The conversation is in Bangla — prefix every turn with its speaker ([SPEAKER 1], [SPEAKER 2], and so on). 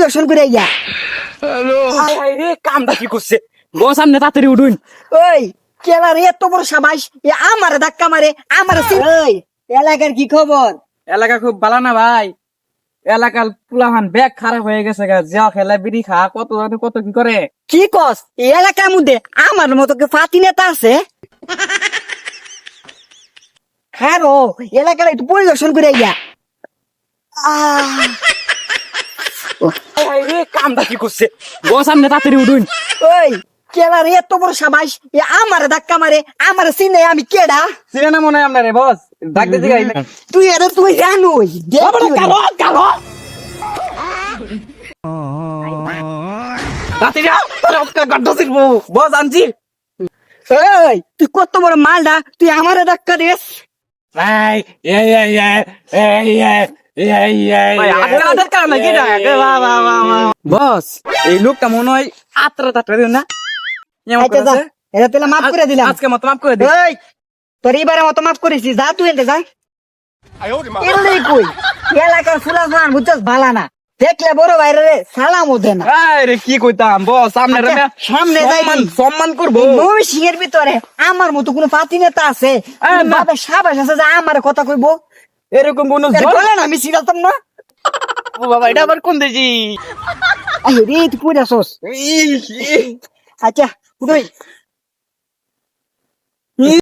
[SPEAKER 1] দর্শন করে ইয়া
[SPEAKER 2] রে কামটা কি করছে বস সামনে তাড়াতাড়ি উঠুন।
[SPEAKER 1] ওই কেলার এত বড় সাবাস আমারে ধাক্কা মারে আমারে ওই এলাকার কি খবর?
[SPEAKER 2] এলাকা খুব ভালো না ভাই, এলাকার পুলাহান ব্যাগ খারাপ হয়ে গেছে গা, যা খেলা বিড়ি খা কত জানে কত কি করে।
[SPEAKER 1] কি কস এই এলাকার মধ্যে আমার মতো কে ফাতি নেতা আছে? হ্যাঁ রো এলাকার একটু পরিদর্শন করে ইয়া
[SPEAKER 2] রে কামটা কি করছে বস সামনে তাড়াতাড়ি উঠুন।
[SPEAKER 1] ওই কেলার এত বড় সাবাস আমারে ধাক্কা মারে আমারে চিনে আমি কেডা?
[SPEAKER 2] চিনে না মনে হয় আপনারে বস, ডাকতে দিকে
[SPEAKER 1] তুই এর তুই জানোই
[SPEAKER 2] বস আনছি।
[SPEAKER 1] এই তুই কত বড় মালডা তুই আমারে ধাক্কা দিস?
[SPEAKER 2] ভাই বস এই লোকটা মনে হয় আত্রা তাত্রা দিন না,
[SPEAKER 1] আচ্ছা যা এটা তাহলে মাফ করে দিলাম।
[SPEAKER 2] আজকে মতো মাফ করে দিন।
[SPEAKER 1] এই তোর এবারে মতো মাফ করেছি, যা তুই এনতে যা। এগুলোই কই এলাকার ফুলা ফান বুঝছস ভালা না, দেখলে বড় বাইরে রে সালাম ওঠে না।
[SPEAKER 2] রে কি কইতাম বস সামনে
[SPEAKER 1] আচ্ছা, সামনে যাই
[SPEAKER 2] সম্মান করবো।
[SPEAKER 1] ময়মনসিং এর ভিতরে আমার মতো কোন পাতি নেতা আছে? বাবা সাবাস আছে যে আমার কথা কইবো?
[SPEAKER 2] এরকম কোন
[SPEAKER 1] বলেন আমি সিরাতাম না।
[SPEAKER 2] বাবা এটা আবার কোন দেশি?
[SPEAKER 1] রে তুই কই যাস? আচ্ছা উদয়